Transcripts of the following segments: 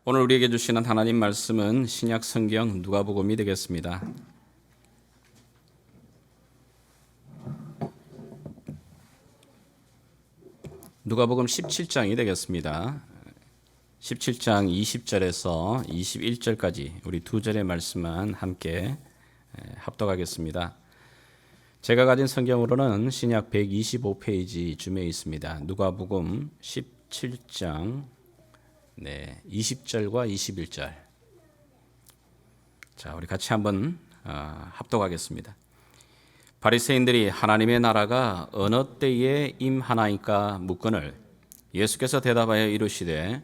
오늘 우리에게 주시는 하나님 말씀은 신약 성경 누가복음이 되겠습니다. 누가복음 17장이 되겠습니다. 17장 20절에서 21절까지 우리 두 절의 말씀만 함께 합독하겠습니다. 제가 가진 성경으로는 신약 125페이지 쯤에 있습니다. 누가복음 17장 20절과 21절. 자, 우리 같이 한번 합독하겠습니다. 바리새인들이 하나님의 나라가 어느 때에 임하나이까 묻거늘 예수께서 대답하여 이르시되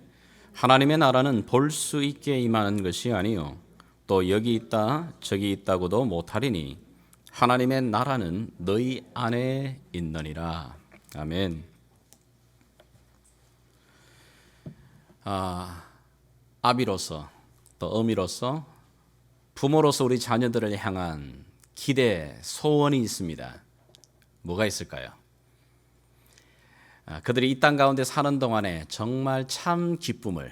하나님의 나라는 볼 수 있게 임하는 것이 아니요 또 여기 있다 저기 있다고도 못하리니 하나님의 나라는 너희 안에 있느니라. 아멘. 아비로서 또 어미로서 부모로서 우리 자녀들을 향한 기대, 소원이 있습니다. 뭐가 있을까요? 그들이 이 땅 가운데 사는 동안에 정말 참 기쁨을,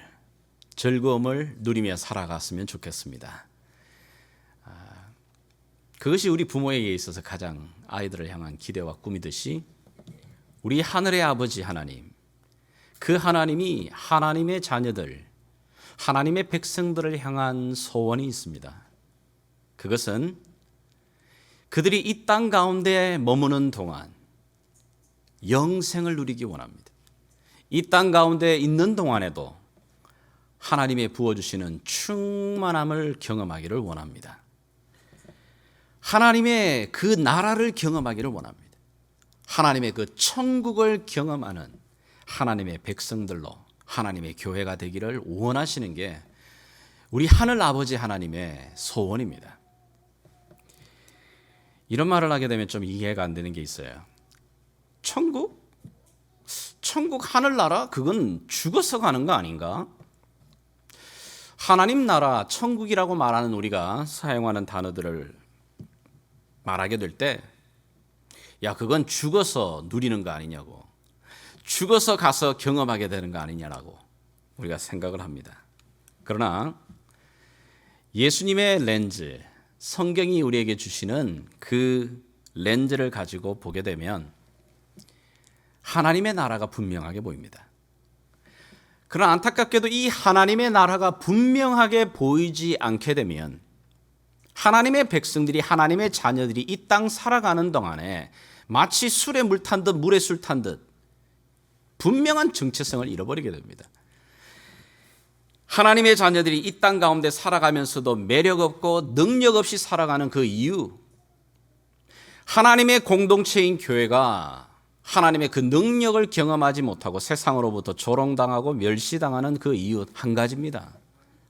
즐거움을 누리며 살아갔으면 좋겠습니다. 그것이 우리 부모에게 있어서 가장 아이들을 향한 기대와 꿈이듯이 우리 하늘의 아버지 하나님, 그 하나님이 하나님의 자녀들, 하나님의 백성들을 향한 소원이 있습니다. 그것은 그들이 이 땅 가운데 머무는 동안 영생을 누리기 원합니다. 이 땅 가운데 있는 동안에도 하나님의 부어주시는 충만함을 경험하기를 원합니다. 하나님의 그 나라를 경험하기를 원합니다. 하나님의 그 천국을 경험하는 하나님의 백성들로 하나님의 교회가 되기를 원하시는 게 우리 하늘 아버지 하나님의 소원입니다. 이런 말을 하게 되면 좀 이해가 안 되는 게 있어요. 천국 하늘나라 그건 죽어서 가는 거 아닌가? 하나님 나라 천국이라고 말하는 우리가 사용하는 단어들을 말하게 될 때 야 그건 죽어서 누리는 거 아니냐고, 죽어서 가서 경험하게 되는 거 아니냐라고 우리가 생각을 합니다. 그러나 예수님의 렌즈, 성경이 우리에게 주시는 그 렌즈를 가지고 보게 되면 하나님의 나라가 분명하게 보입니다. 그러나 안타깝게도 이 하나님의 나라가 분명하게 보이지 않게 되면 하나님의 백성들이, 하나님의 자녀들이 이 땅 살아가는 동안에 마치 술에 물 탄 듯 물에 술 탄 듯 분명한 정체성을 잃어버리게 됩니다. 하나님의 자녀들이 이 땅 가운데 살아가면서도 매력 없고 능력 없이 살아가는 그 이유, 하나님의 공동체인 교회가 하나님의 그 능력을 경험하지 못하고 세상으로부터 조롱당하고 멸시당하는 그 이유 한 가지입니다.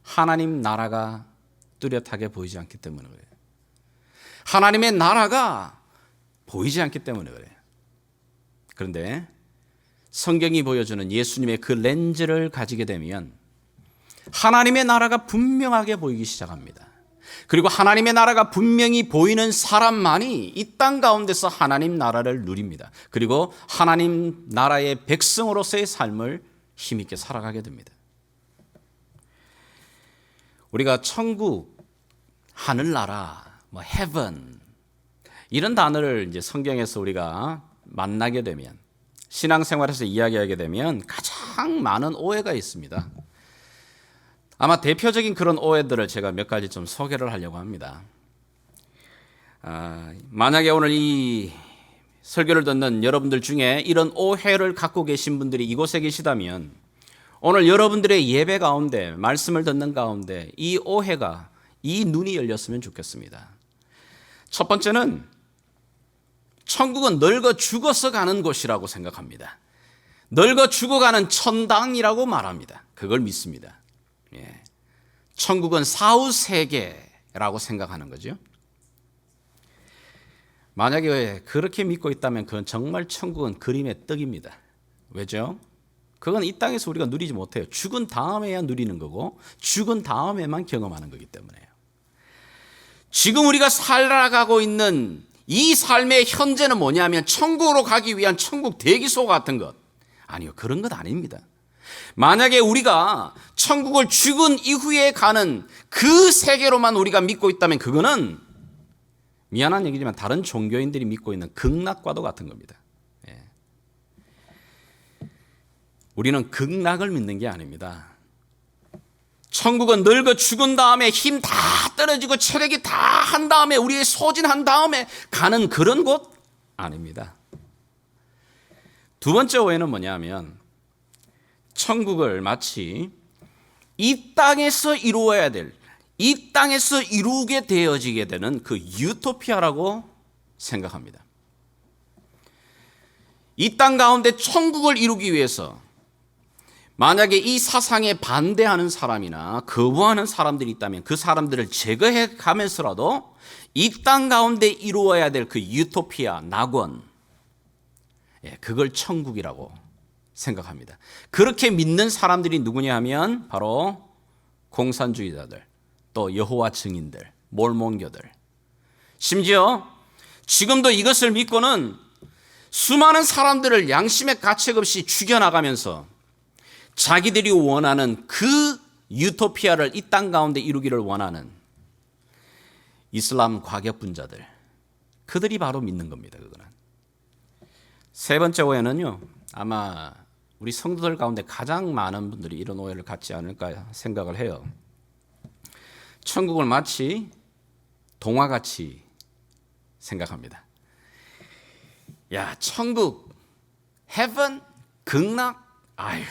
하나님 나라가 뚜렷하게 보이지 않기 때문에 그래요. 하나님의 나라가 보이지 않기 때문에 그래요. 그런데 성경이 보여주는 예수님의 그 렌즈를 가지게 되면 하나님의 나라가 분명하게 보이기 시작합니다. 그리고 하나님의 나라가 분명히 보이는 사람만이 이 땅 가운데서 하나님 나라를 누립니다. 그리고 하나님 나라의 백성으로서의 삶을 힘있게 살아가게 됩니다. 우리가 천국, 하늘나라, heaven 이런 단어를 이제 성경에서 우리가 만나게 되면, 신앙생활에서 이야기하게 되면 가장 많은 오해가 있습니다. 아마 대표적인 그런 오해들을 제가 몇 가지 좀 소개를 하려고 합니다. 만약에 오늘 이 설교를 듣는 여러분들 중에 이런 오해를 갖고 계신 분들이 이곳에 계시다면 오늘 여러분들의 예배 가운데, 말씀을 듣는 가운데 이 오해가, 이 눈이 열렸으면 좋겠습니다. 첫 번째는 천국은 늙어 죽어서 가는 곳이라고 생각합니다. 늙어 죽어가는 천당이라고 말합니다. 그걸 믿습니다. 천국은 사후세계라고 생각하는 거죠. 만약에 그렇게 믿고 있다면 그건 정말 천국은 그림의 떡입니다. 왜죠? 그건 이 땅에서 우리가 누리지 못해요. 죽은 다음에야 누리는 거고 죽은 다음에만 경험하는 거기 때문에요. 지금 우리가 살아가고 있는 이 삶의 현재는 뭐냐면 천국으로 가기 위한 천국 대기소 같은 것. 아니요, 그런 것 아닙니다. 만약에 우리가 천국을 죽은 이후에 가는 그 세계로만 우리가 믿고 있다면 그거는 미안한 얘기지만 다른 종교인들이 믿고 있는 극락과도 같은 겁니다. 예. 우리는 극락을 믿는 게 아닙니다. 천국은 늙어 죽은 다음에 힘 다 떨어지고 체력이 다 한 다음에 우리의 소진한 다음에 가는 그런 곳 아닙니다. 두 번째 오해는 뭐냐면 천국을 마치 이 땅에서 이루어야 될, 이 땅에서 이루게 되어지게 되는 그 유토피아라고 생각합니다. 이 땅 가운데 천국을 이루기 위해서 만약에 이 사상에 반대하는 사람이나 거부하는 사람들이 있다면 그 사람들을 제거해 가면서라도 이 땅 가운데 이루어야 될 그 유토피아, 낙원, 그걸 천국이라고 생각합니다. 그렇게 믿는 사람들이 누구냐 하면 바로 공산주의자들, 또 여호와 증인들, 몰몬교들. 심지어 지금도 이것을 믿고는 수많은 사람들을 양심의 가책 없이 죽여나가면서 자기들이 원하는 그 유토피아를 이 땅 가운데 이루기를 원하는 이슬람 과격분자들, 그들이 바로 믿는 겁니다. 그거는. 세 번째 오해는요, 아마 우리 성도들 가운데 가장 많은 분들이 이런 오해를 갖지 않을까 생각을 해요. 천국을 마치 동화같이 생각합니다. 야, 천국, heaven, 극락, 아유,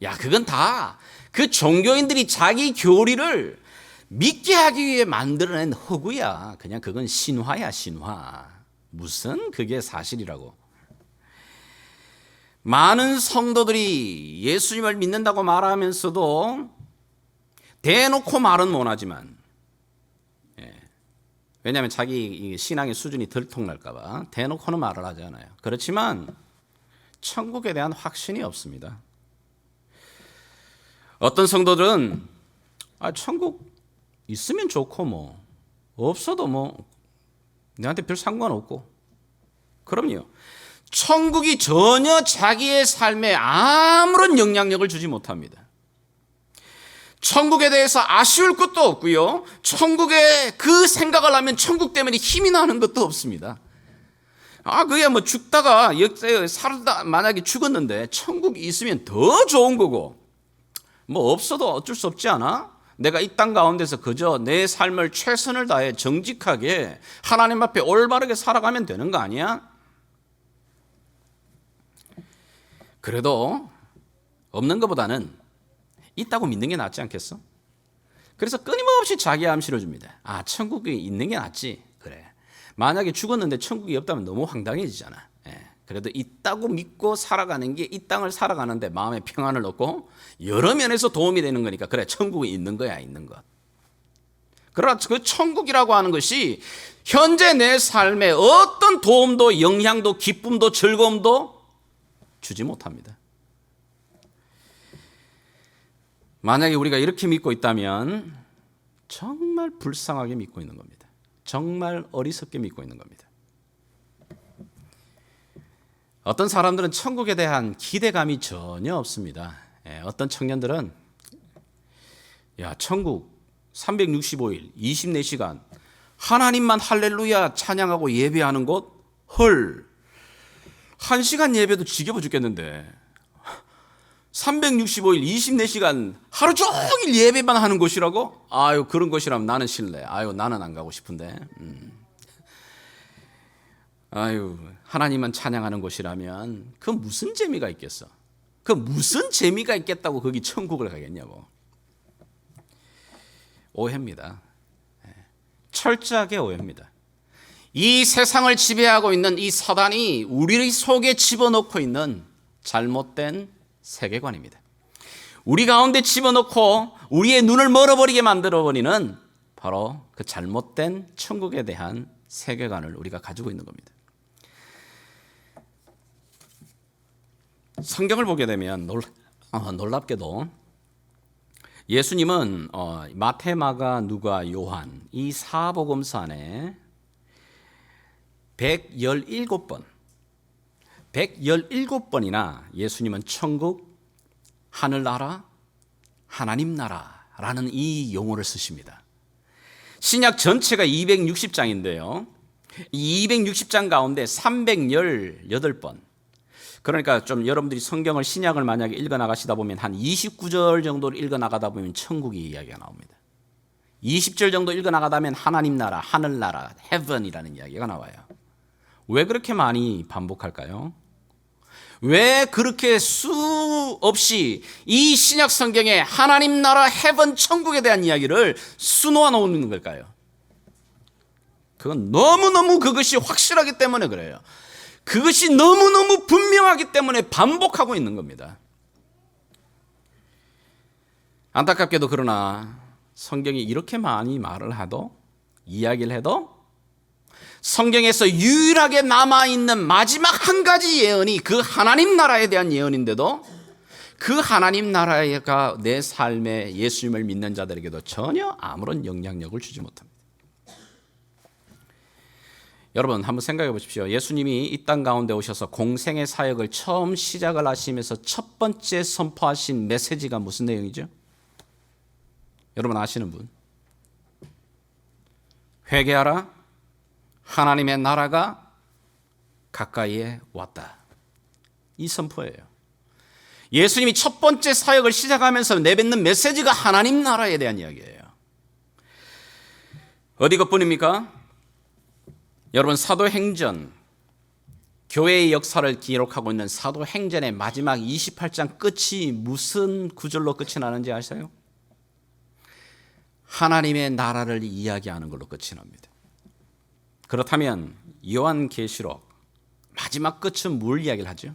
야, 그건 다 그 종교인들이 자기 교리를 믿게 하기 위해 만들어낸 허구야. 그냥 그건 신화야, 신화. 무슨 그게 사실이라고. 많은 성도들이 예수님을 믿는다고 말하면서도 대놓고 말은 못하지만, 왜냐하면 자기 신앙의 수준이 들통날까 봐 대놓고는 말을 하잖아요. 그렇지만 천국에 대한 확신이 없습니다. 어떤 성도들은 천국 있으면 좋고 뭐 없어도 뭐 내한테 별 상관없고. 그럼요. 천국이 전혀 자기의 삶에 아무런 영향력을 주지 못합니다. 천국에 대해서 아쉬울 것도 없고요. 천국에 그 생각을 하면 천국 때문에 힘이 나는 것도 없습니다. 그게 뭐 죽다가 역사에 살다 만약에 죽었는데 천국이 있으면 더 좋은 거고, 뭐 없어도 어쩔 수 없지 않아? 내가 이 땅 가운데서 그저 내 삶을 최선을 다해 정직하게 하나님 앞에 올바르게 살아가면 되는 거 아니야? 그래도 없는 것보다는 있다고 믿는 게 낫지 않겠어? 그래서 끊임없이 자기 암 실어줍니다. 천국이 있는 게 낫지. 그래. 만약에 죽었는데 천국이 없다면 너무 황당해지잖아. 그래도 있다고 믿고 살아가는 게 이 땅을 살아가는데 마음의 평안을 얻고 여러 면에서 도움이 되는 거니까 그래, 천국이 있는 거야, 있는 것. 그러나 그 천국이라고 하는 것이 현재 내 삶에 어떤 도움도 영향도 기쁨도 즐거움도 주지 못합니다. 만약에 우리가 이렇게 믿고 있다면 정말 불쌍하게 믿고 있는 겁니다. 정말 어리석게 믿고 있는 겁니다. 어떤 사람들은 천국에 대한 기대감이 전혀 없습니다. 어떤 청년들은 천국 365일 24시간 하나님만 할렐루야 찬양하고 예배하는 곳, 헐, 1시간 예배도 지겨워 죽겠는데 365일 24시간 하루 종일 예배만 하는 곳이라고? 그런 곳이라면 나는 실례. 나는 안 가고 싶은데. 하나님만 찬양하는 곳이라면 그 무슨 재미가 있겠어? 그 무슨 재미가 있겠다고 거기 천국을 가겠냐고. 오해입니다. 철저하게 오해입니다. 이 세상을 지배하고 있는 이 사단이 우리 속에 집어넣고 있는 잘못된 세계관입니다. 우리 가운데 집어넣고 우리의 눈을 멀어버리게 만들어버리는 바로 그 잘못된 천국에 대한 세계관을 우리가 가지고 있는 겁니다. 성경을 보게 되면 놀랍게도 예수님은 마태, 마가, 누가, 요한 이 사복음서 안에 117번이나 예수님은 천국 하늘나라, 하나님 나라라는 이 용어를 쓰십니다. 신약 전체가 260장인데요. 이 260장 가운데 318번, 그러니까 좀 여러분들이 성경을 신약을 만약에 읽어 나가시다 보면 한 29절 정도를 읽어 나가다 보면 천국의 이야기가 나옵니다. 20절 정도 읽어 나가다 보면 하나님 나라, 하늘나라, heaven이라는 이야기가 나와요. 왜 그렇게 많이 반복할까요? 왜 그렇게 수없이 이 신약 성경에 하나님 나라, heaven, 천국에 대한 이야기를 수놓아 놓는 걸까요? 그건 너무너무 그것이 확실하기 때문에 그래요. 그것이 너무너무 분명하기 때문에 반복하고 있는 겁니다. 안타깝게도 그러나 성경이 이렇게 많이 말을 해도, 이야기를 해도 성경에서 유일하게 남아있는 마지막 한 가지 예언이 그 하나님 나라에 대한 예언인데도 그 하나님 나라가 내 삶에 예수님을 믿는 자들에게도 전혀 아무런 영향력을 주지 못합니다. 여러분 한번 생각해 보십시오. 예수님이 이 땅 가운데 오셔서 공생의 사역을 처음 시작을 하시면서 첫 번째 선포하신 메시지가 무슨 내용이죠? 여러분 아시는 분? 회개하라, 하나님의 나라가 가까이에 왔다. 이 선포예요. 예수님이 첫 번째 사역을 시작하면서 내뱉는 메시지가 하나님 나라에 대한 이야기예요. 어디 것뿐입니까? 여러분 사도행전, 교회의 역사를 기록하고 있는 사도행전의 마지막 28장 끝이 무슨 구절로 끝이 나는지 아세요? 하나님의 나라를 이야기하는 걸로 끝이 납니다. 그렇다면 요한계시록 마지막 끝은 뭘 이야기를 하죠?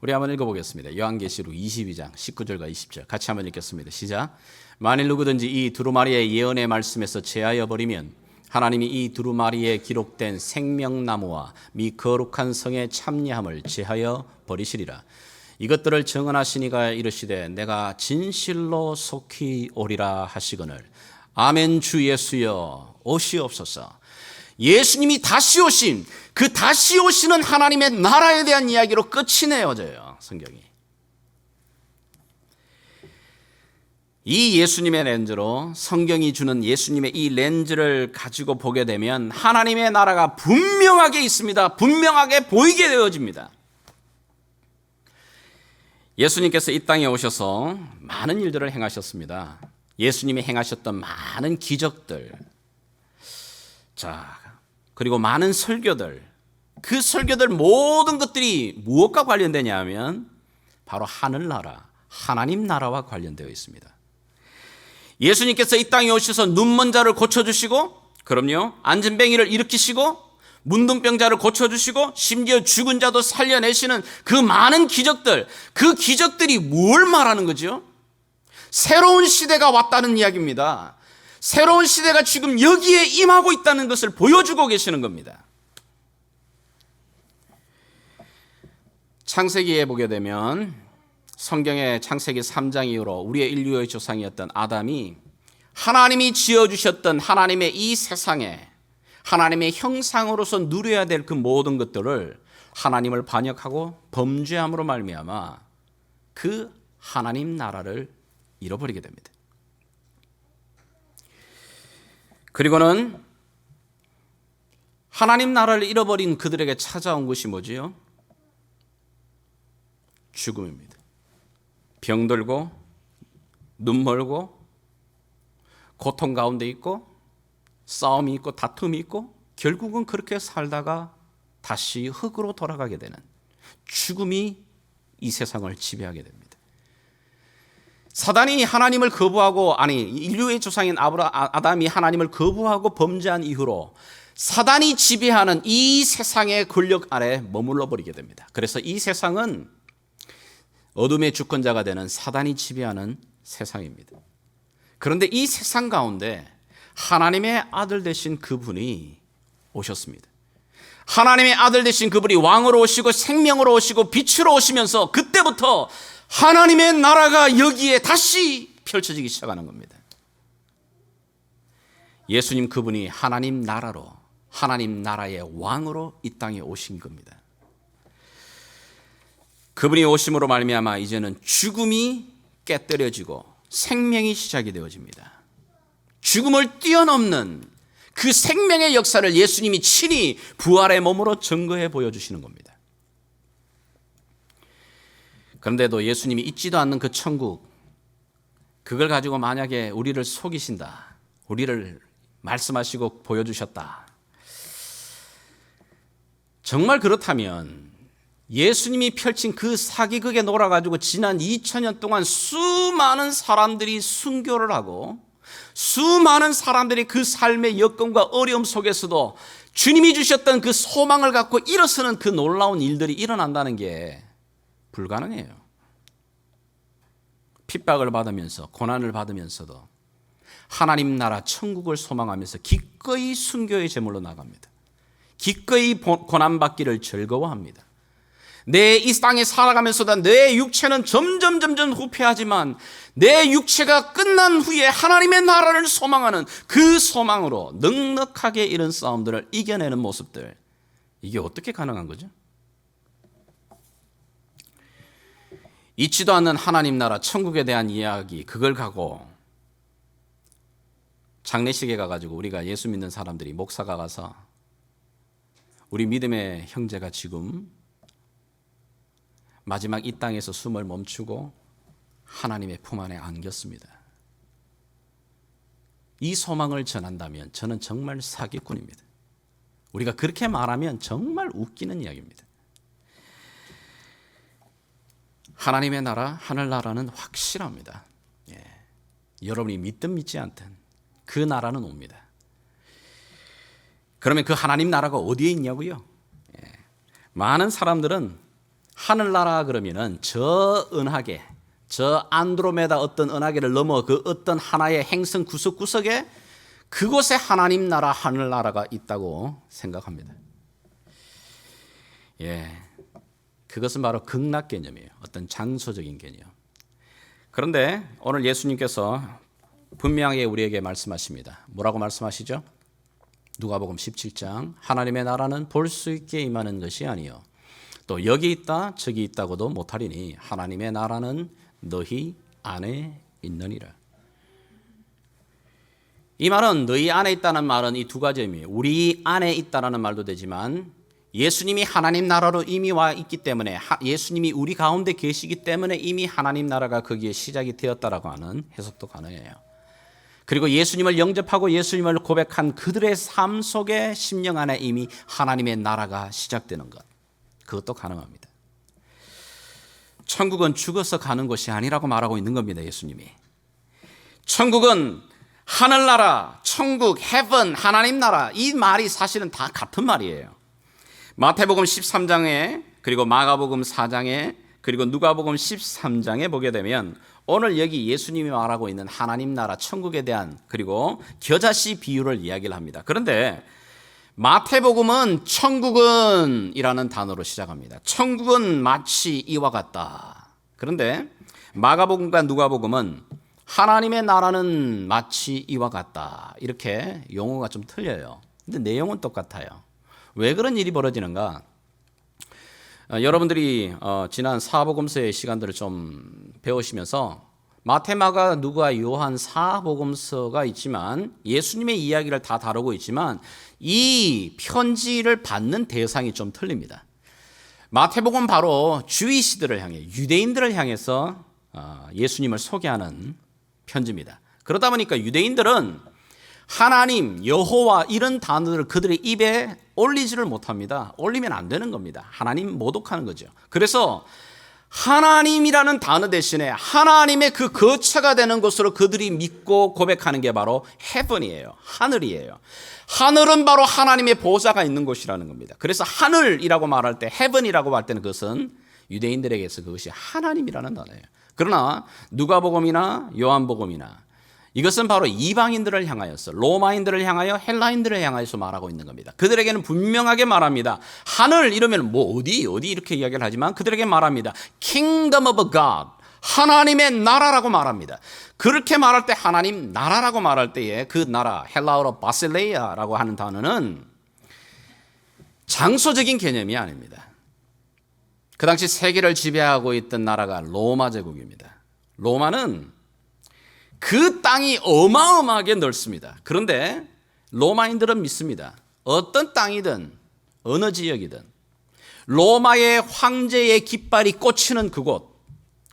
우리 한번 읽어보겠습니다. 요한계시록 22장 19절과 20절 같이 한번 읽겠습니다. 시작. 만일 누구든지 이 두루마리의 예언의 말씀에서 제하여 버리면 하나님이 이 두루마리에 기록된 생명나무와 미 거룩한 성의 참여함을 제하여 버리시리라. 이것들을 정언하시니가 이르시되 내가 진실로 속히 오리라 하시거늘 아멘. 주 예수여 오시옵소서. 예수님이 다시 오신, 그 다시 오시는 하나님의 나라에 대한 이야기로 끝이 내어져요, 성경이. 이 예수님의 렌즈로, 성경이 주는 예수님의 이 렌즈를 가지고 보게 되면 하나님의 나라가 분명하게 있습니다. 분명하게 보이게 되어집니다. 예수님께서 이 땅에 오셔서 많은 일들을 행하셨습니다. 예수님이 행하셨던 많은 기적들, 자, 그리고 많은 설교들, 그 설교들 모든 것들이 무엇과 관련되냐 하면 바로 하늘나라, 하나님 나라와 관련되어 있습니다. 예수님께서 이 땅에 오셔서 눈먼 자를 고쳐주시고, 그럼요, 안진뱅이를 일으키시고, 문둥병자를 고쳐주시고, 심지어 죽은 자도 살려내시는 그 많은 기적들, 그 기적들이 뭘 말하는 거죠? 새로운 시대가 왔다는 이야기입니다. 새로운 시대가 지금 여기에 임하고 있다는 것을 보여주고 계시는 겁니다. 창세기에 보게 되면 성경의 창세기 3장 이후로 우리의 인류의 조상이었던 아담이 하나님이 지어주셨던 하나님의 이 세상에 하나님의 형상으로서 누려야 될 그 모든 것들을 하나님을 반역하고 범죄함으로 말미암아 그 하나님 나라를 잃어버리게 됩니다. 그리고는 하나님 나라를 잃어버린 그들에게 찾아온 것이 뭐지요? 죽음입니다. 병들고 눈멀고 고통 가운데 있고 싸움이 있고 다툼이 있고 결국은 그렇게 살다가 다시 흙으로 돌아가게 되는 죽음이 이 세상을 지배하게 됩니다. 사단이 하나님을 거부하고, 인류의 조상인 아담이 하나님을 거부하고 범죄한 이후로 사단이 지배하는 이 세상의 권력 아래 머물러 버리게 됩니다. 그래서 이 세상은 어둠의 주권자가 되는 사단이 지배하는 세상입니다. 그런데 이 세상 가운데 하나님의 아들 되신 그분이 오셨습니다. 하나님의 아들 되신 그분이 왕으로 오시고 생명으로 오시고 빛으로 오시면서 그때부터 하나님의 나라가 여기에 다시 펼쳐지기 시작하는 겁니다. 예수님 그분이 하나님 나라로, 하나님 나라의 왕으로 이 땅에 오신 겁니다. 그분이 오심으로 말미암아 이제는 죽음이 깨뜨려지고 생명이 시작이 되어집니다. 죽음을 뛰어넘는 그 생명의 역사를 예수님이 친히 부활의 몸으로 증거해 보여주시는 겁니다. 그런데도 예수님이 있지도 않는 그 천국, 그걸 가지고 만약에 우리를 속이신다, 우리를 말씀하시고 보여주셨다, 정말 그렇다면 예수님이 펼친 그 사기극에 놀아가지고 지난 2000년 동안 수많은 사람들이 순교를 하고 수많은 사람들이 그 삶의 여건과 어려움 속에서도 주님이 주셨던 그 소망을 갖고 일어서는 그 놀라운 일들이 일어난다는 게 불가능해요. 핍박을 받으면서 고난을 받으면서도 하나님 나라 천국을 소망하면서 기꺼이 순교의 제물로 나갑니다. 기꺼이 고난받기를 즐거워합니다. 내 이 땅에 살아가면서도 내 육체는 점점 후퇴하지만 내 육체가 끝난 후에 하나님의 나라를 소망하는 그 소망으로 넉넉하게 이런 싸움들을 이겨내는 모습들, 이게 어떻게 가능한 거죠? 있지도 않는 하나님 나라 천국에 대한 이야기, 그걸 가고 장례식에 가가지고 우리가 예수 믿는 사람들이, 목사가 가서 우리 믿음의 형제가 지금 마지막 이 땅에서 숨을 멈추고 하나님의 품 안에 안겼습니다. 이 소망을 전한다면 저는 정말 사기꾼입니다. 우리가 그렇게 말하면 정말 웃기는 이야기입니다. 하나님의 나라, 하늘나라는 확실합니다. 여러분이 믿든 믿지 않든 그 나라는 옵니다. 그러면 그 하나님 나라가 어디에 있냐고요? 많은 사람들은 하늘나라 그러면은 저 은하계, 저 안드로메다 어떤 은하계를 넘어 그 어떤 하나의 행성 구석구석에 그곳에 하나님 나라, 하늘나라가 있다고 생각합니다. 그것은 바로 극락 개념이에요. 어떤 장소적인 개념. 그런데 오늘 예수님께서 분명하게 우리에게 말씀하십니다. 뭐라고 말씀하시죠? 누가복음 17장, 하나님의 나라는 볼 수 있게 임하는 것이 아니요 또 여기 있다 저기 있다고도 못하리니 하나님의 나라는 너희 안에 있느니라. 이 말은 너희 안에 있다는 말은 이 두 가지 의미, 우리 안에 있다라는 말도 되지만 예수님이 하나님 나라로 이미 와 있기 때문에, 예수님이 우리 가운데 계시기 때문에 이미 하나님 나라가 거기에 시작이 되었다라고 하는 해석도 가능해요. 그리고 예수님을 영접하고 예수님을 고백한 그들의 삶 속에 심령 안에 이미 하나님의 나라가 시작되는 것, 그것도 가능합니다. 천국은 죽어서 가는 곳이 아니라고 말하고 있는 겁니다. 예수님이. 천국은 하늘나라, 천국, heaven, 하나님 나라, 이 말이 사실은 다 같은 말이에요. 마태복음 13장에 그리고 마가복음 4장에 그리고 누가복음 13장에 보게 되면 오늘 여기 예수님이 말하고 있는 하나님 나라 천국에 대한 그리고 겨자씨 비유를 이야기를 합니다. 그런데 마태복음은 천국은 이라는 단어로 시작합니다. 천국은 마치 이와 같다. 그런데 마가복음과 누가복음은 하나님의 나라는 마치 이와 같다. 이렇게 용어가 좀 틀려요. 근데 내용은 똑같아요. 왜 그런 일이 벌어지는가? 여러분들이 지난 사복음서의 시간들을 좀 배우시면서 마태, 마가, 누가, 요한 사복음서가 있지만 예수님의 이야기를 다 다루고 있지만 이 편지를 받는 대상이 좀 틀립니다. 마태복음 바로 주이시들을 향해, 유대인들을 향해서 예수님을 소개하는 편지입니다. 그러다 보니까 유대인들은 하나님, 여호와 이런 단어들을 그들의 입에 올리지를 못합니다. 올리면 안 되는 겁니다. 하나님 모독하는 거죠. 그래서 하나님이라는 단어 대신에 하나님의 그 거처가 되는 것으로 그들이 믿고 고백하는 게 바로 heaven이에요. 하늘이에요. 하늘은 바로 하나님의 보좌가 있는 곳이라는 겁니다. 그래서 하늘이라고 말할 때, heaven이라고 할 때는 그것은 유대인들에게서 그것이 하나님이라는 단어예요. 그러나 누가복음이나 요한복음이나 이것은 바로 이방인들을 향하여서, 로마인들을 향하여, 헬라인들을 향하여서 말하고 있는 겁니다. 그들에게는 분명하게 말합니다. 하늘 이러면 뭐 어디 이렇게 이야기를 하지만 그들에게 말합니다. Kingdom of God, 하나님의 나라라고 말합니다. 그렇게 말할 때, 하나님 나라라고 말할 때에 그 나라, 헬라어로 바실레이아라고 하는 단어는 장소적인 개념이 아닙니다. 그 당시 세계를 지배하고 있던 나라가 로마 제국입니다. 로마는 그 땅이 어마어마하게 넓습니다. 그런데 로마인들은 믿습니다. 어떤 땅이든 어느 지역이든 로마의 황제의 깃발이 꽂히는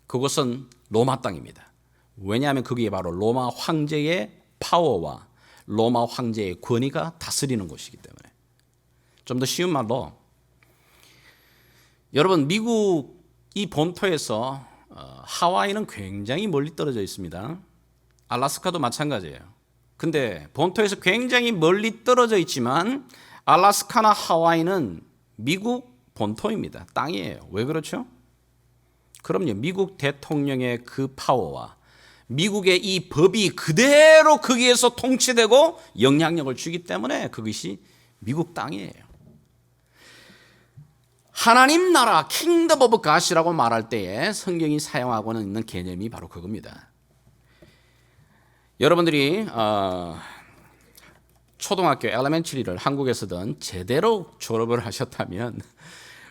그곳은 로마 땅입니다. 왜냐하면 그게 바로 로마 황제의 파워와 로마 황제의 권위가 다스리는 곳이기 때문에. 좀 더 쉬운 말로, 여러분, 미국 이 본토에서 하와이는 굉장히 멀리 떨어져 있습니다. 알래스카도 마찬가지예요. 근데 본토에서 굉장히 멀리 떨어져 있지만 알래스카나 하와이는 미국 본토입니다. 땅이에요. 왜 그렇죠? 그럼요. 미국 대통령의 그 파워와 미국의 이 법이 그대로 거기에서 통치되고 영향력을 주기 때문에 그것이 미국 땅이에요. 하나님 나라, 킹덤 오브 갓이라고 말할 때에 성경이 사용하고는 있는 개념이 바로 그겁니다. 여러분들이 초등학교 엘레멘터리를 한국에서든 제대로 졸업을 하셨다면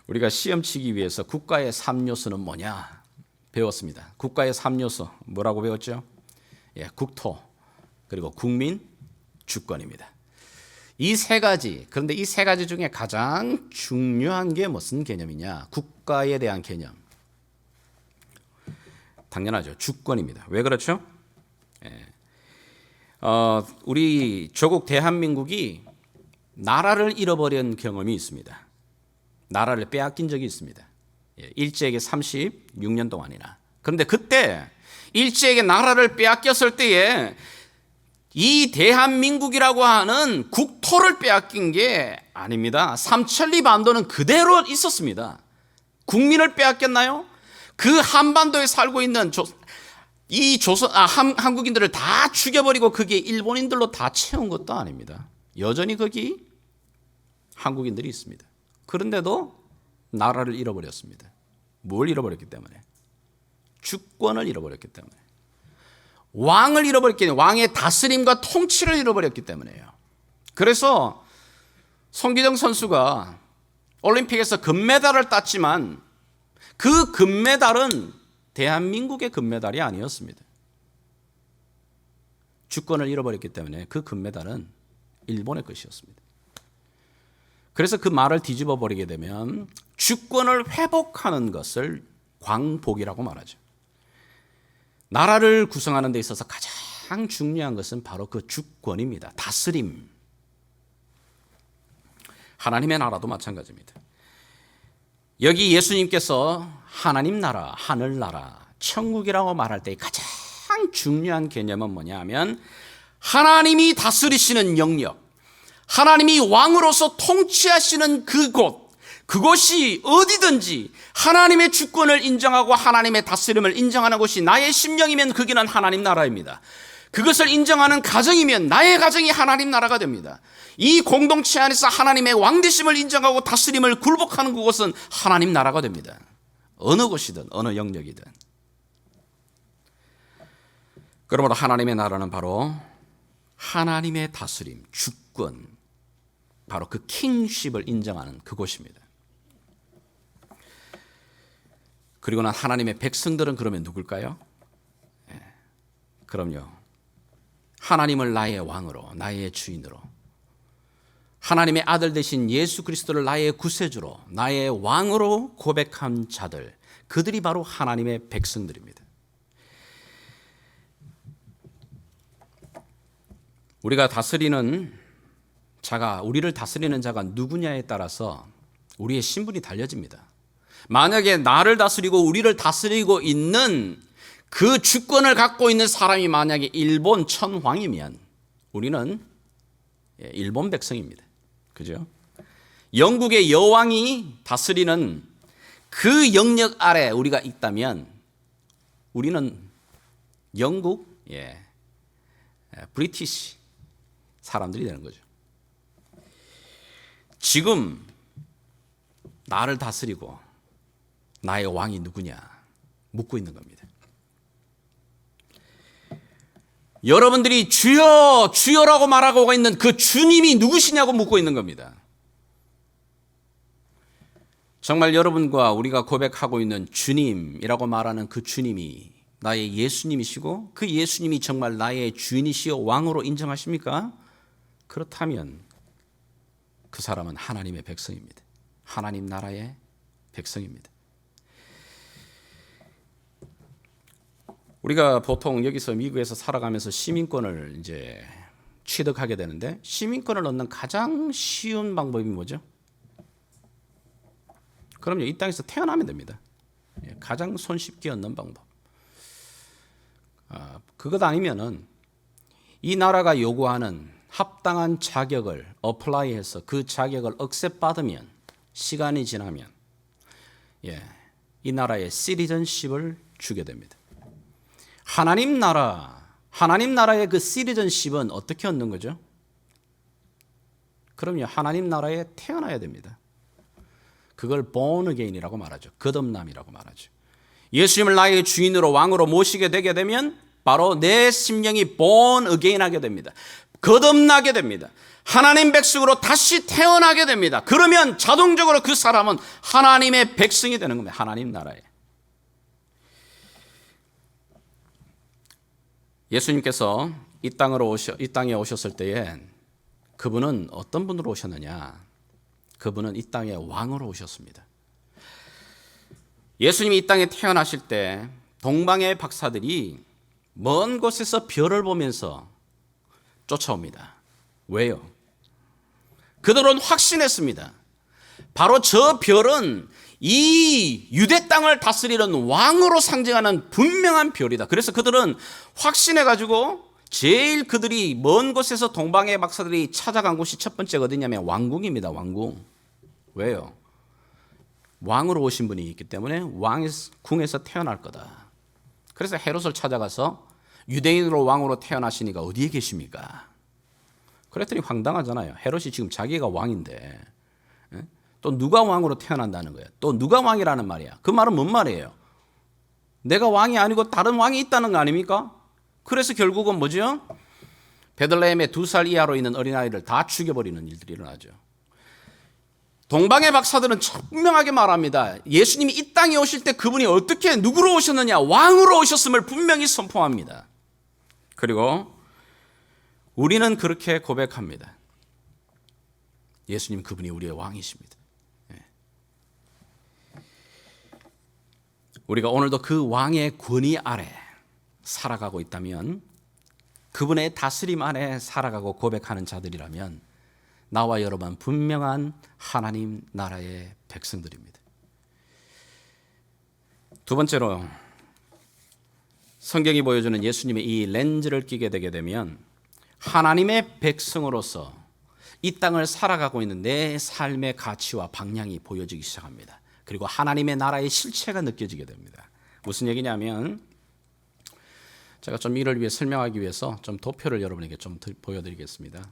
우리가 시험 치기 위해서 국가의 3요소는 뭐냐 배웠습니다. 국가의 3요소 뭐라고 배웠죠? 예, 국토, 그리고 국민, 주권입니다. 이 세 가지, 그런데 이 세 가지 중에 가장 중요한 게 무슨 개념이냐? 국가에 대한 개념. 당연하죠. 주권입니다. 왜 그렇죠? 예. 우리 조국 대한민국이 나라를 잃어버린 경험이 있습니다. 나라를 빼앗긴 적이 있습니다. 일제에게 36년 동안이나. 그런데 그때 일제에게 나라를 빼앗겼을 때에 이 대한민국이라고 하는 국토를 빼앗긴 게 아닙니다. 삼천리 반도는 그대로 있었습니다. 국민을 빼앗겼나요? 그 한반도에 살고 있는 한국인들을 다 죽여버리고 그게 일본인들로 다 채운 것도 아닙니다. 여전히 거기 한국인들이 있습니다. 그런데도 나라를 잃어버렸습니다. 뭘 잃어버렸기 때문에? 주권을 잃어버렸기 때문에. 왕을 잃어버렸기 때문에, 왕의 다스림과 통치를 잃어버렸기 때문에요. 그래서 송기정 선수가 올림픽에서 금메달을 땄지만 그 금메달은 대한민국의 금메달이 아니었습니다. 주권을 잃어버렸기 때문에 그 금메달은 일본의 것이었습니다. 그래서 그 말을 뒤집어 버리게 되면 주권을 회복하는 것을 광복이라고 말하죠. 나라를 구성하는 데 있어서 가장 중요한 것은 바로 그 주권입니다. 다스림. 하나님의 나라도 마찬가지입니다. 여기 예수님께서 하나님 나라, 하늘나라, 천국이라고 말할 때 가장 중요한 개념은 뭐냐 하면 하나님이 다스리시는 영역, 하나님이 왕으로서 통치하시는 그곳이 어디든지 하나님의 주권을 인정하고 하나님의 다스림을 인정하는 곳이 나의 심령이면 거기는 하나님 나라입니다. 그것을 인정하는 가정이면 나의 가정이 하나님 나라가 됩니다. 이 공동체 안에서 하나님의 왕되심을 인정하고 다스림을 굴복하는 그곳은 하나님 나라가 됩니다. 어느 곳이든 어느 영역이든. 그러므로 하나님의 나라는 바로 하나님의 다스림, 주권, 바로 그 킹십을 인정하는 그곳입니다. 그리고는 하나님의 백성들은 그러면 누굴까요? 그럼요. 하나님을 나의 왕으로, 나의 주인으로, 하나님의 아들 되신 예수 그리스도를 나의 구세주로, 나의 왕으로 고백한 자들, 그들이 바로 하나님의 백성들입니다. 우리를 다스리는 자가 누구냐에 따라서 우리의 신분이 달려집니다. 만약에 나를 다스리고 우리를 다스리고 있는 그 주권을 갖고 있는 사람이 만약에 일본 천황이면 우리는 일본 백성입니다. 그죠? 영국의 여왕이 다스리는 그 영역 아래 우리가 있다면 우리는 영국, 브리티시 사람들이 되는 거죠. 지금 나를 다스리고 나의 왕이 누구냐 묻고 있는 겁니다. 여러분들이 주여 주여라고 말하고 있는 그 주님이 누구시냐고 묻고 있는 겁니다. 정말 여러분과 우리가 고백하고 있는 주님이라고 말하는 그 주님이 나의 예수님이시고 그 예수님이 정말 나의 주인이시여 왕으로 인정하십니까? 그렇다면 그 사람은 하나님의 백성입니다. 하나님 나라의 백성입니다. 우리가 보통 여기서 미국에서 살아가면서 시민권을 이제 취득하게 되는데 시민권을 얻는 가장 쉬운 방법이 뭐죠? 그럼요, 이 땅에서 태어나면 됩니다. 가장 손쉽게 얻는 방법. 그것 아니면은 이 나라가 요구하는 합당한 자격을 어플라이해서 그 자격을 억셉 받으면 시간이 지나면 이 나라의 시티즌십을 주게 됩니다. 하나님 나라의 그 시티즌십은 어떻게 얻는 거죠? 그럼요, 하나님 나라에 태어나야 됩니다. 그걸 born again이라고 말하죠. 거듭남이라고 말하죠. 예수님을 나의 주인으로 왕으로 모시게 되게 되면 바로 내 심령이 born again 하게 됩니다. 거듭나게 됩니다. 하나님 백성으로 다시 태어나게 됩니다. 그러면 자동적으로 그 사람은 하나님의 백성이 되는 겁니다. 하나님 나라에. 예수님께서 이 땅에 오셨을 때에 그분은 어떤 분으로 오셨느냐? 그분은 이 땅에 왕으로 오셨습니다. 예수님이 이 땅에 태어나실 때 동방의 박사들이 먼 곳에서 별을 보면서 쫓아옵니다. 왜요? 그들은 확신했습니다. 바로 저 별은 이 유대 땅을 다스리는 왕으로 상징하는 분명한 별이다. 그래서 그들은 확신해가지고 제일 그들이 먼 곳에서 동방의 박사들이 찾아간 곳이 첫 번째가 어디냐면 왕궁입니다. 왕궁. 왜요? 왕으로 오신 분이 있기 때문에 왕의 궁에서 태어날 거다. 그래서 헤롯을 찾아가서 유대인으로 왕으로 태어나시니까 어디에 계십니까? 그랬더니 황당하잖아요. 헤롯이 지금 자기가 왕인데 또 누가 왕으로 태어난다는 거예요. 또 누가 왕이라는 말이야. 그 말은 뭔 말이에요? 내가 왕이 아니고 다른 왕이 있다는 거 아닙니까? 그래서 결국은 뭐죠? 베들레헴에 2살 이하로 있는 어린아이를 다 죽여버리는 일들이 일어나죠. 동방의 박사들은 분명하게 말합니다. 예수님이 이 땅에 오실 때 그분이 어떻게 누구로 오셨느냐? 왕으로 오셨음을 분명히 선포합니다. 그리고 우리는 그렇게 고백합니다. 예수님 그분이 우리의 왕이십니다. 우리가 오늘도 그 왕의 권위 아래 살아가고 있다면, 그분의 다스림 아래 살아가고 고백하는 자들이라면 나와 여러분 분명한 하나님 나라의 백성들입니다. 두 번째로 성경이 보여주는 예수님의 이 렌즈를 끼게 되게 되면 하나님의 백성으로서 이 땅을 살아가고 있는 내 삶의 가치와 방향이 보여지기 시작합니다. 그리고 하나님의 나라의 실체가 느껴지게 됩니다. 무슨 얘기냐면, 제가 좀 이를 위해 설명하기 위해서 좀 도표를 여러분에게 좀 보여드리겠습니다.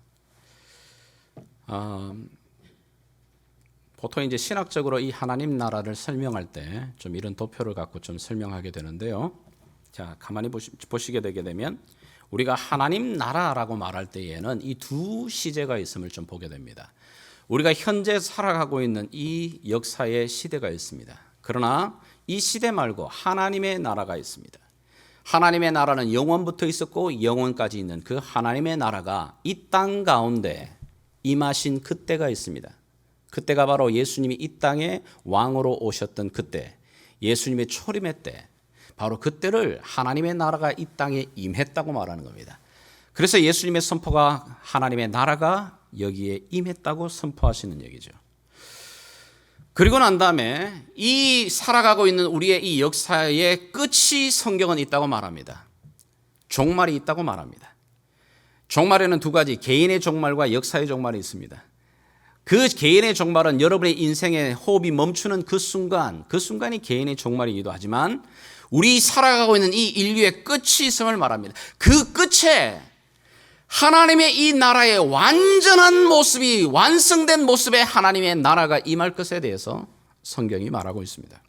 보통 이제 신학적으로 이 하나님 나라를 설명할 때 좀 이런 도표를 갖고 좀 설명하게 되는데요. 자, 가만히 보시게 되게 되면 우리가 하나님 나라라고 말할 때에는 이 두 시제가 있음을 좀 보게 됩니다. 우리가 현재 살아가고 있는 이 역사의 시대가 있습니다. 그러나 이 시대 말고 하나님의 나라가 있습니다. 하나님의 나라는 영원부터 있었고 영원까지 있는 그 하나님의 나라가 이 땅 가운데 임하신 그때가 있습니다. 그때가 바로 예수님이 이 땅에 왕으로 오셨던 그때, 예수님의 초림의 때, 바로 그때를 하나님의 나라가 이 땅에 임했다고 말하는 겁니다. 그래서 예수님의 선포가 하나님의 나라가 여기에 임했다고 선포하시는 얘기죠. 그리고 난 다음에 이 살아가고 있는 우리의 이 역사의 끝이 성경은 있다고 말합니다. 종말이 있다고 말합니다. 종말에는 두 가지, 개인의 종말과 역사의 종말이 있습니다. 그 개인의 종말은 여러분의 인생의 호흡이 멈추는 그 순간이 개인의 종말이기도 하지만 우리 살아가고 있는 이 인류의 끝이 있음을 말합니다. 그 끝에 하나님의 이 나라의 완전한 모습이, 완성된 모습의 하나님의 나라가 임할 것에 대해서 성경이 말하고 있습니다.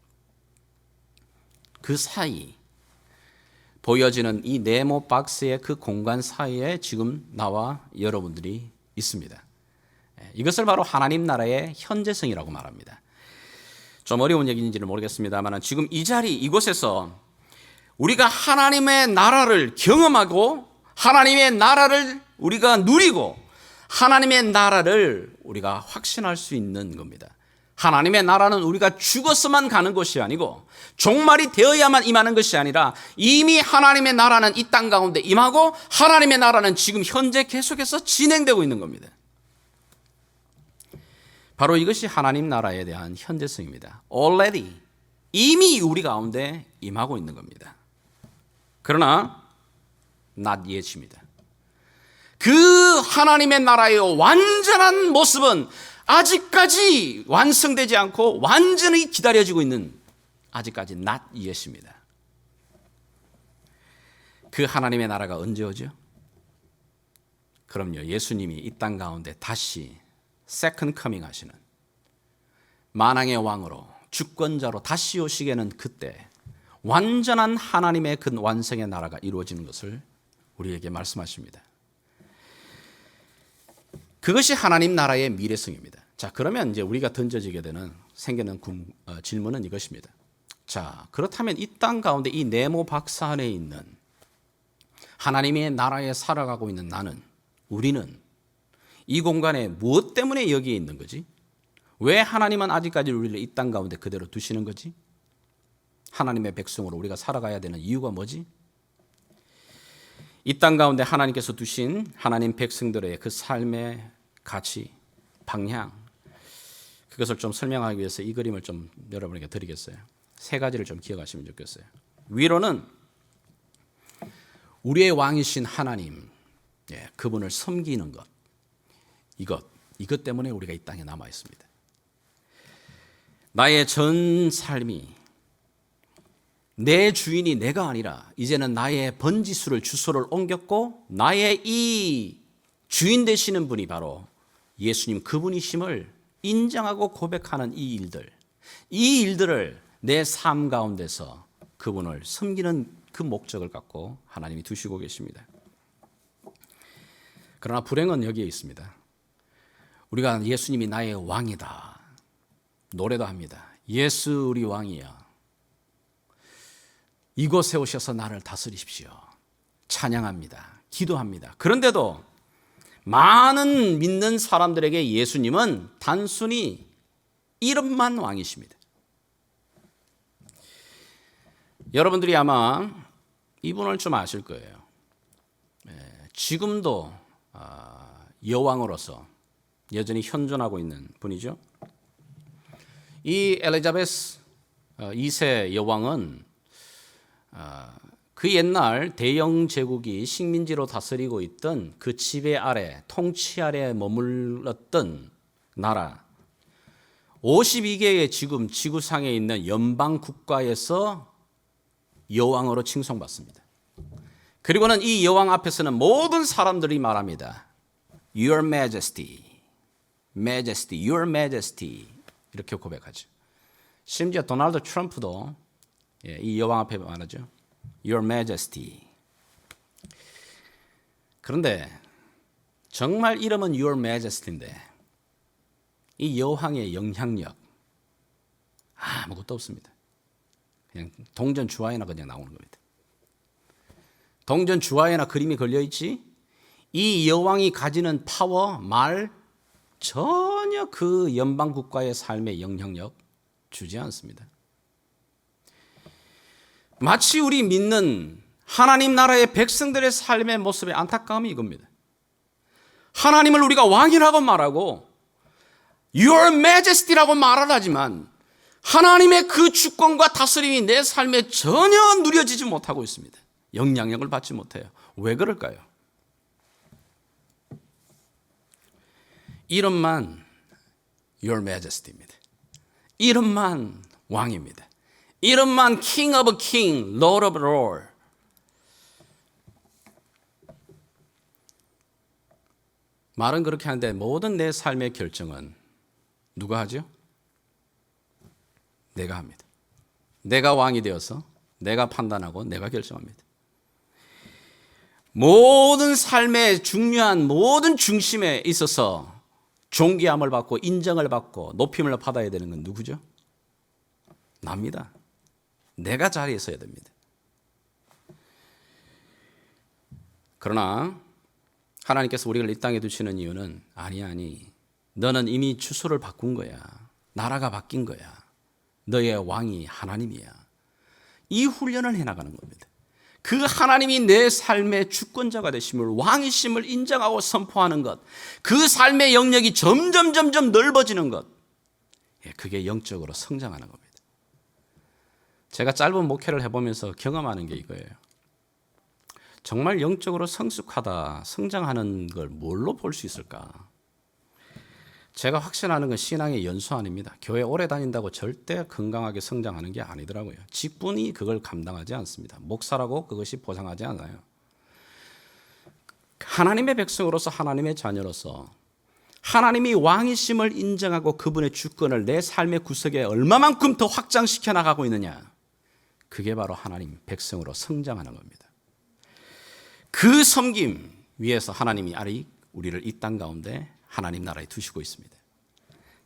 그 사이 보여지는 이 네모 박스의 그 공간 사이에 지금 나와 여러분들이 있습니다. 이것을 바로 하나님 나라의 현재성이라고 말합니다. 좀 어려운 얘기인지는 모르겠습니다만 지금 이 자리 이곳에서 우리가 하나님의 나라를 경험하고 하나님의 나라를 우리가 누리고 하나님의 나라를 우리가 확신할 수 있는 겁니다. 하나님의 나라는 우리가 죽어서만 가는 것이 아니고 종말이 되어야만 임하는 것이 아니라 이미 하나님의 나라는 이 땅 가운데 임하고 하나님의 나라는 지금 현재 계속해서 진행되고 있는 겁니다. 바로 이것이 하나님 나라에 대한 현재성입니다. Already, 이미 우리 가운데 임하고 있는 겁니다. 그러나 not yet입니다. 그 하나님의 나라의 완전한 모습은 아직까지 완성되지 않고 완전히 기다려지고 있는 아직까지 not yet입니다. 그 하나님의 나라가 언제 오죠? 그럼요, 예수님이 이 땅 가운데 다시 세컨드 커밍 하시는 만왕의 왕으로 주권자로 다시 오시게는 그때 완전한 하나님의 그 완성의 나라가 이루어지는 것을 우리에게 말씀하십니다. 그것이 하나님 나라의 미래성입니다. 자, 그러면 이제 우리가 던져지게 되는 생기는 질문은 이것입니다. 자, 그렇다면 이 땅 가운데 이 네모 박스 안에 있는 하나님의 나라에 살아가고 있는 나는, 우리는 이 공간에 무엇 때문에 여기에 있는 거지? 왜 하나님은 아직까지 우리를 이 땅 가운데 그대로 두시는 거지? 하나님의 백성으로 우리가 살아가야 되는 이유가 뭐지? 이 땅 가운데 하나님께서 두신 하나님 백성들의 그 삶의 가치, 방향, 그것을 좀 설명하기 위해서 이 그림을 좀 여러분에게 드리겠어요. 세 가지를 좀 기억하시면 좋겠어요. 위로는 우리의 왕이신 하나님, 그분을 섬기는 것, 이것 때문에 우리가 이 땅에 남아 있습니다. 나의 전 삶이 내 주인이 내가 아니라 이제는 나의 번지수를 주소를 옮겼고 나의 이 주인 되시는 분이 바로 예수님 그분이심을 인정하고 고백하는 이 일들을 내 삶 가운데서 그분을 섬기는 그 목적을 갖고 하나님이 두시고 계십니다. 그러나 불행은 여기에 있습니다. 우리가 예수님이 나의 왕이다 노래도 합니다. 예수 우리 왕이야. 이곳에 오셔서 나를 다스리십시오. 찬양합니다. 기도합니다. 그런데도 많은 믿는 사람들에게 예수님은 단순히 이름만 왕이십니다. 여러분들이 아마 이분을 좀 아실 거예요. 지금도 여왕으로서 여전히 현존하고 있는 분이죠. 이 엘리자베스 2세 여왕은 그 옛날 대영 제국이 식민지로 다스리고 있던 그 지배 아래, 통치 아래 머물렀던 나라 52개의 지금 지구상에 있는 연방 국가에서 여왕으로 칭송받습니다. 그리고는 이 여왕 앞에서는 모든 사람들이 말합니다. Your Majesty, Majesty, Your Majesty 이렇게 고백하죠. 심지어 도널드 트럼프도 이 여왕 앞에 말하죠. Your Majesty. 그런데 정말 이름은 Your Majesty인데 이 여왕의 영향력 아무것도 없습니다. 그냥 동전 주화에나 그냥 나오는 겁니다. 동전 주화에나 그림이 걸려있지 이 여왕이 가지는 파워, 말 전혀 그 연방 국가의 삶에 영향력 주지 않습니다. 마치 우리 믿는 하나님 나라의 백성들의 삶의 모습의 안타까움이 이겁니다. 하나님을 우리가 왕이라고 말하고 Your Majesty라고 말을 하지만 하나님의 그 주권과 다스림이 내 삶에 전혀 누려지지 못하고 있습니다. 영향력을 받지 못해요. 왜 그럴까요? 이름만 Your Majesty입니다. 이름만 왕입니다. 이름만 King of King, Lord of Lord. 말은 그렇게 하는데 모든 내 삶의 결정은 누가 하죠? 내가 합니다. 내가 왕이 되어서 내가 판단하고 내가 결정합니다. 모든 삶의 중요한 모든 중심에 있어서 존귀함을 받고 인정을 받고 높임을 받아야 되는 건 누구죠? 납니다. 내가 자리에 서야 됩니다. 그러나 하나님께서 우리를 이 땅에 두시는 이유는 아니 너는 이미 주소를 바꾼 거야. 나라가 바뀐 거야. 너의 왕이 하나님이야. 이 훈련을 해나가는 겁니다. 그 하나님이 내 삶의 주권자가 되심을, 왕이심을 인정하고 선포하는 것, 그 삶의 영역이 점점 넓어지는 것, 그게 영적으로 성장하는 겁니다. 제가 짧은 목회를 해보면서 경험하는 게 이거예요. 정말 영적으로 성숙하다, 성장하는 걸 뭘로 볼 수 있을까? 제가 확신하는 건 신앙의 연수 아닙니다. 교회 오래 다닌다고 절대 건강하게 성장하는 게 아니더라고요. 직분이 그걸 감당하지 않습니다. 목사라고 그것이 보상하지 않아요. 하나님의 백성으로서, 하나님의 자녀로서 하나님이 왕이심을 인정하고 그분의 주권을 내 삶의 구석에 얼마만큼 더 확장시켜 나가고 있느냐, 그게 바로 하나님 백성으로 성장하는 겁니다. 그 섬김 위에서 하나님이 아직 우리를 이 땅 가운데 하나님 나라에 두시고 있습니다.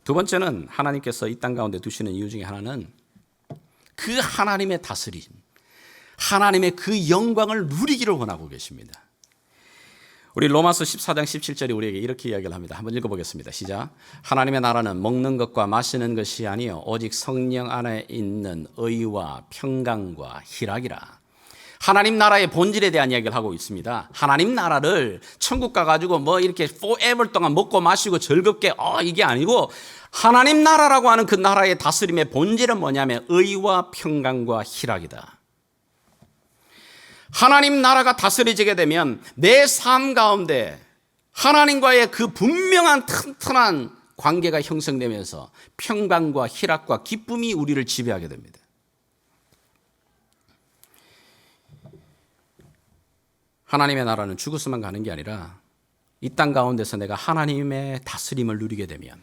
두 번째는 하나님께서 이 땅 가운데 두시는 이유 중에 하나는 그 하나님의 다스림, 하나님의 그 영광을 누리기를 원하고 계십니다. 우리 로마서 14장 17절이 우리에게 이렇게 이야기를 합니다. 한번 읽어보겠습니다. 시작. 하나님의 나라는 먹는 것과 마시는 것이 아니요 오직 성령 안에 있는 의와 평강과 희락이라. 하나님 나라의 본질에 대한 이야기를 하고 있습니다. 하나님 나라를 천국 가가지고 뭐 이렇게 forever 동안 먹고 마시고 즐겁게 이게 아니고, 하나님 나라라고 하는 그 나라의 다스림의 본질은 뭐냐면 의와 평강과 희락이다. 하나님 나라가 다스려지게 되면 내 삶 가운데 하나님과의 그 분명한 튼튼한 관계가 형성되면서 평강과 희락과 기쁨이 우리를 지배하게 됩니다. 하나님의 나라는 죽어서만 가는 게 아니라 이 땅 가운데서 내가 하나님의 다스림을 누리게 되면,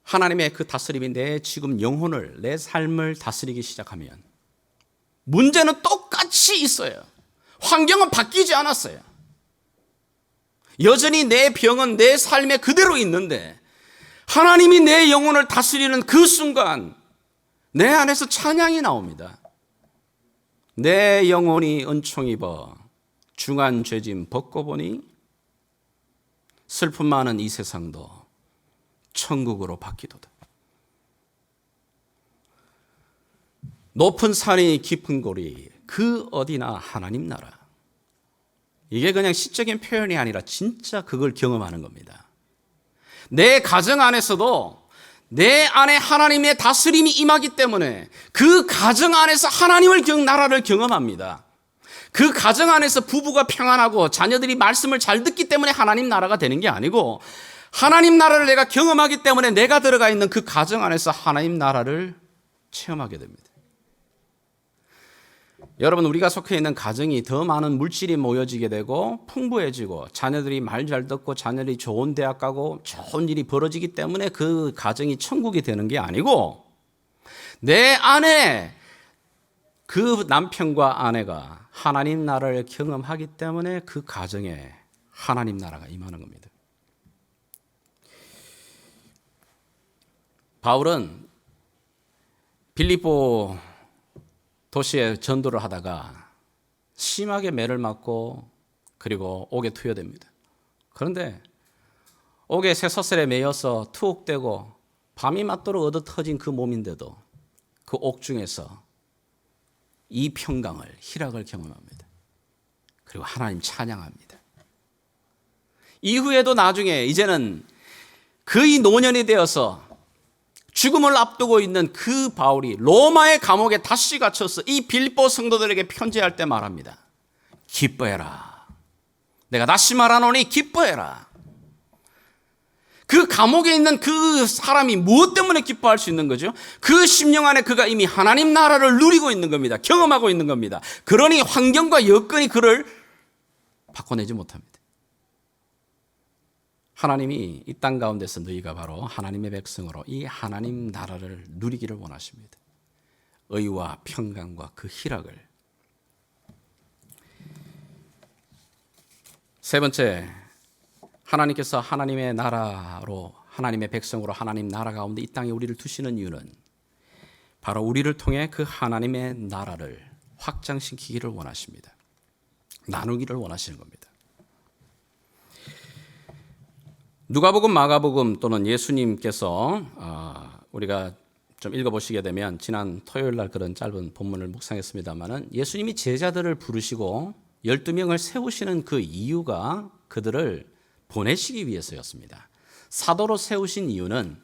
하나님의 그 다스림이 내 지금 영혼을, 내 삶을 다스리기 시작하면 문제는 똑같이 있어요. 환경은 바뀌지 않았어요. 여전히 내 병은 내 삶에 그대로 있는데 하나님이 내 영혼을 다스리는 그 순간 내 안에서 찬양이 나옵니다. 내 영혼이 은총 입어 중한 죄짐 벗고 보니 슬픔 많은 이 세상도 천국으로 바뀌도다. 높은 산이 깊은 고리 그 어디나 하나님 나라. 이게 그냥 시적인 표현이 아니라 진짜 그걸 경험하는 겁니다. 내 가정 안에서도 내 안에 하나님의 다스림이 임하기 때문에 그 가정 안에서 하나님을 나라를 경험합니다. 그 가정 안에서 부부가 평안하고 자녀들이 말씀을 잘 듣기 때문에 하나님 나라가 되는 게 아니고, 하나님 나라를 내가 경험하기 때문에 내가 들어가 있는 그 가정 안에서 하나님 나라를 체험하게 됩니다. 여러분, 우리가 속해 있는 가정이 더 많은 물질이 모여지게 되고 풍부해지고 자녀들이 말 잘 듣고 자녀들이 좋은 대학 가고 좋은 일이 벌어지기 때문에 그 가정이 천국이 되는 게 아니고, 내 안에 그 남편과 아내가 하나님 나라를 경험하기 때문에 그 가정에 하나님 나라가 임하는 겁니다. 바울은 빌립보 도시에 전도를 하다가 심하게 매를 맞고 그리고 옥에 투여됩니다. 그런데 옥에 쇠사슬에 매여서 투옥되고 밤이 맞도록 얻어 터진 그 몸인데도 그 옥 중에서 이 평강을, 희락을 경험합니다. 그리고 하나님 찬양합니다. 이후에도 나중에 이제는 거의 노년이 되어서 죽음을 앞두고 있는 그 바울이 로마의 감옥에 다시 갇혀서 이 빌립보 성도들에게 편지할 때 말합니다. 기뻐해라. 내가 다시 말하노니 기뻐해라. 그 감옥에 있는 그 사람이 무엇 때문에 기뻐할 수 있는 거죠? 그 심령 안에 그가 이미 하나님 나라를 누리고 있는 겁니다. 경험하고 있는 겁니다. 그러니 환경과 여건이 그를 바꿔내지 못합니다. 하나님이 이 땅 가운데서 너희가 바로 하나님의 백성으로 이 하나님 나라를 누리기를 원하십니다. 의와 평강과 그 희락을. 세 번째, 하나님께서 하나님의 나라로 하나님의 백성으로 하나님 나라 가운데 이 땅에 우리를 두시는 이유는 바로 우리를 통해 그 하나님의 나라를 확장시키기를 원하십니다. 나누기를 원하시는 겁니다. 누가복음, 마가복음 또는 예수님께서 우리가 좀 읽어보시게 되면 지난 토요일 날 그런 짧은 본문을 묵상했습니다마는 예수님이 제자들을 부르시고 12명을 세우시는 그 이유가 그들을 보내시기 위해서였습니다. 사도로 세우신 이유는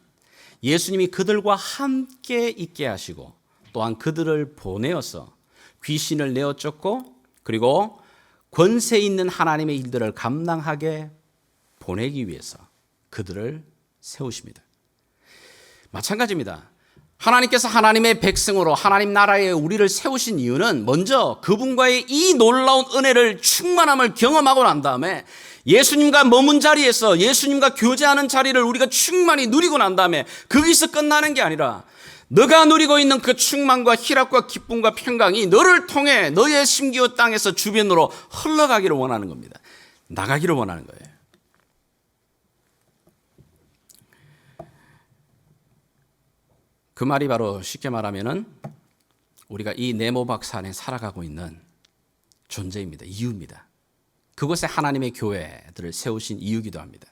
예수님이 그들과 함께 있게 하시고 또한 그들을 보내어서 귀신을 내어 쫓고 그리고 권세 있는 하나님의 일들을 감당하게 보내기 위해서 그들을 세우십니다. 마찬가지입니다. 하나님께서 하나님의 백성으로 하나님 나라에 우리를 세우신 이유는 먼저 그분과의 이 놀라운 은혜를 충만함을 경험하고 난 다음에 예수님과 머문 자리에서 예수님과 교제하는 자리를 우리가 충만히 누리고 난 다음에 거기서 끝나는 게 아니라 너가 누리고 있는 그 충만과 희락과 기쁨과 평강이 너를 통해 너의 심기어 땅에서 주변으로 흘러가기를 원하는 겁니다. 나가기를 원하는 거예요. 그 말이 바로 쉽게 말하면은 우리가 이 네모박스 안에 살아가고 있는 존재입니다. 이유입니다. 그곳에 하나님의 교회들을 세우신 이유기도 합니다.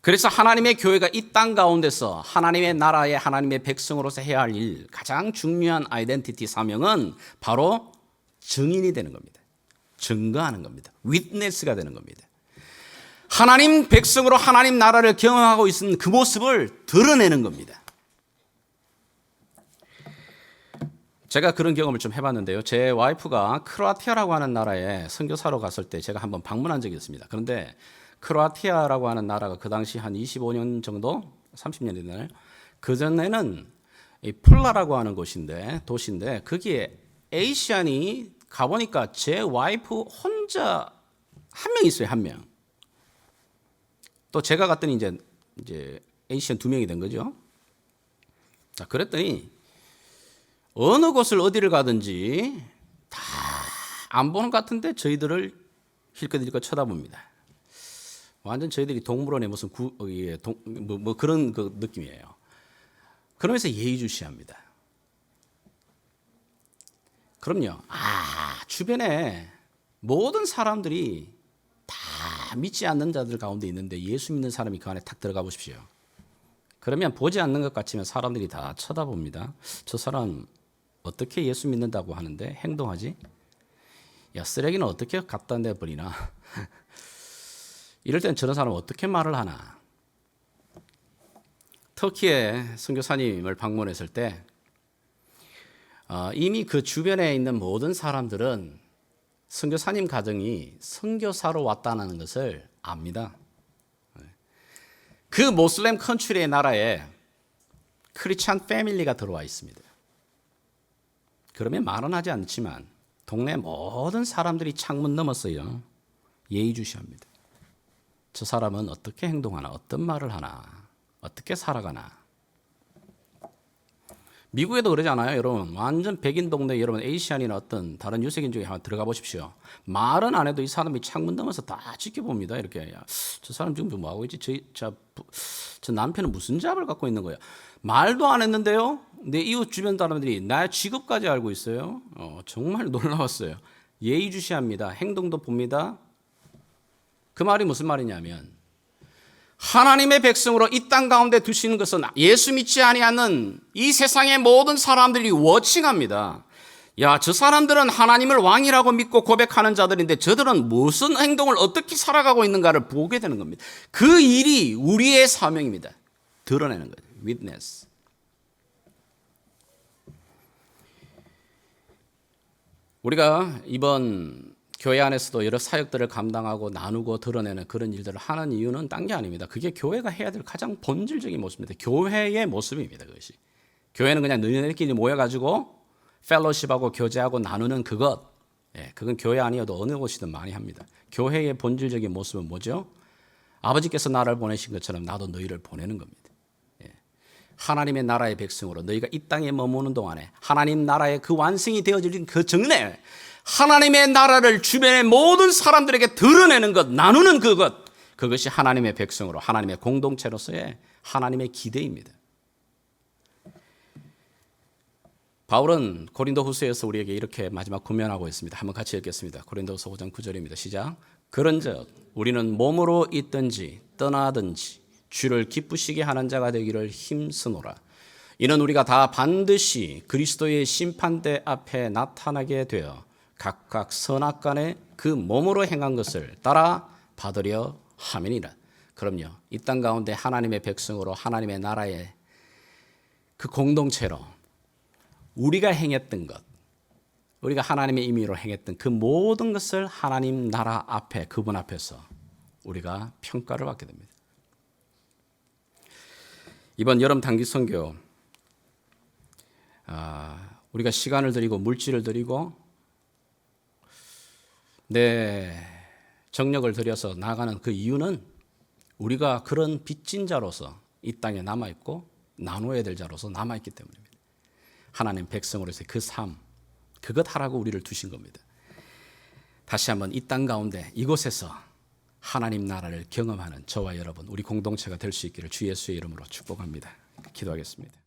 그래서 하나님의 교회가 이 땅 가운데서 하나님의 나라의 하나님의 백성으로서 해야 할 일, 가장 중요한 아이덴티티 사명은 바로 증인이 되는 겁니다. 증거하는 겁니다. 위트네스가 되는 겁니다. 하나님 백성으로 하나님 나라를 경험하고 있는 그 모습을 드러내는 겁니다. 제가 그런 경험을 좀 해봤는데요. 제 와이프가 크로아티아라고 하는 나라에 선교사로 갔을 때 제가 한번 방문한 적이 있습니다. 그런데 크로아티아라고 하는 나라가 그 당시 한 25년 정도, 30년 되나요? 그전에는 이 플라라고 하는 도시인데 거기에 에이시안이 가보니까 제 와이프 혼자 한 명 있어요, 한 명. 또 제가 갔더니 이제 에이시안 2명이 된 거죠. 자, 그랬더니 어느 곳을 어디를 가든지 다 안 보는 것 같은데 저희들을 힐끗힐끗 쳐다봅니다. 완전 저희들이 동물원의 무슨 그런 그 느낌이에요. 그러면서 예의주시합니다. 그럼요. 주변에 모든 사람들이 다 믿지 않는 자들 가운데 있는데 예수 믿는 사람이 그 안에 탁 들어가 보십시오. 그러면 보지 않는 것 같지만 사람들이 다 쳐다봅니다. 저 사람 어떻게 예수 믿는다고 하는데 행동하지? 야, 쓰레기는 어떻게 갖다 내버리나? 이럴 땐 저런 사람은 어떻게 말을 하나? 터키에 선교사님을 방문했을 때 이미 그 주변에 있는 모든 사람들은 선교사님 가정이 선교사로 왔다는 것을 압니다. 그 모슬렘 컨트리의 나라에 크리스찬 패밀리가 들어와 있습니다. 그러면 말은 하지 않지만 동네 모든 사람들이 창문 넘었어요. 예의주시합니다. 저 사람은 어떻게 행동하나, 어떤 말을 하나, 어떻게 살아가나. 미국에도 그러지 않아요, 여러분? 완전 백인 동네 여러분 에이시안이나 어떤 다른 유색인 중에 한번 들어가 보십시오. 말은 안 해도 이 사람이 창문 넘어서 다 지켜봅니다. 이렇게 야, 저 사람 지금 뭐 하고 있지? 저 남편은 무슨 잡을 갖고 있는 거야? 말도 안 했는데요. 내 이웃 주변 사람들이 나의 직업까지 알고 있어요. 정말 놀라웠어요. 예의주시합니다. 행동도 봅니다. 그 말이 무슨 말이냐면 하나님의 백성으로 이 땅 가운데 두시는 것은 예수 믿지 아니하는 이 세상의 모든 사람들이 워칭합니다. 야, 저 사람들은 하나님을 왕이라고 믿고 고백하는 자들인데 저들은 무슨 행동을 어떻게 살아가고 있는가를 보게 되는 겁니다. 그 일이 우리의 사명입니다. 드러내는 거예요. witness. 우리가 이번 교회 안에서도 여러 사역들을 감당하고 나누고 드러내는 그런 일들을 하는 이유는 딴 게 아닙니다. 그게 교회가 해야 될 가장 본질적인 모습입니다. 교회의 모습입니다. 그것이. 교회는 그냥 너희들끼리 모여가지고 펠로십하고 교제하고 나누는 그것. 그건 교회 아니어도 어느 곳이든 많이 합니다. 교회의 본질적인 모습은 뭐죠? 아버지께서 나를 보내신 것처럼 나도 너희를 보내는 겁니다. 하나님의 나라의 백성으로 너희가 이 땅에 머무는 동안에 하나님 나라의 그 완성이 되어질 그 전에 하나님의 나라를 주변의 모든 사람들에게 드러내는 것, 나누는 그것, 그것이 하나님의 백성으로 하나님의 공동체로서의 하나님의 기대입니다. 바울은 고린도후서에서 우리에게 이렇게 마지막 권면하고 있습니다. 한번 같이 읽겠습니다. 고린도후서 5장 9절입니다. 시작. 그런즉 우리는 몸으로 있든지 떠나든지 주를 기쁘시게 하는 자가 되기를 힘쓰노라. 이는 우리가 다 반드시 그리스도의 심판대 앞에 나타나게 되어 각각 선악간에 그 몸으로 행한 것을 따라 받으려 함이니라. 그럼요, 이 땅 가운데 하나님의 백성으로 하나님의 나라의 그 공동체로 우리가 행했던 것, 우리가 하나님의 임의로 행했던 그 모든 것을 하나님 나라 앞에, 그분 앞에서 우리가 평가를 받게 됩니다. 이번 여름 단기 선교, 우리가 시간을 들이고 물질을 들이고 내 정력을 들여서 나아가는 그 이유는 우리가 그런 빚진 자로서 이 땅에 남아있고 나누어야 될 자로서 남아있기 때문입니다. 하나님 백성으로서의 그 삶, 그것 하라고 우리를 두신 겁니다. 다시 한번 이 땅 가운데 이곳에서 하나님 나라를 경험하는 저와 여러분, 우리 공동체가 될 수 있기를 주 예수의 이름으로 축복합니다. 기도하겠습니다.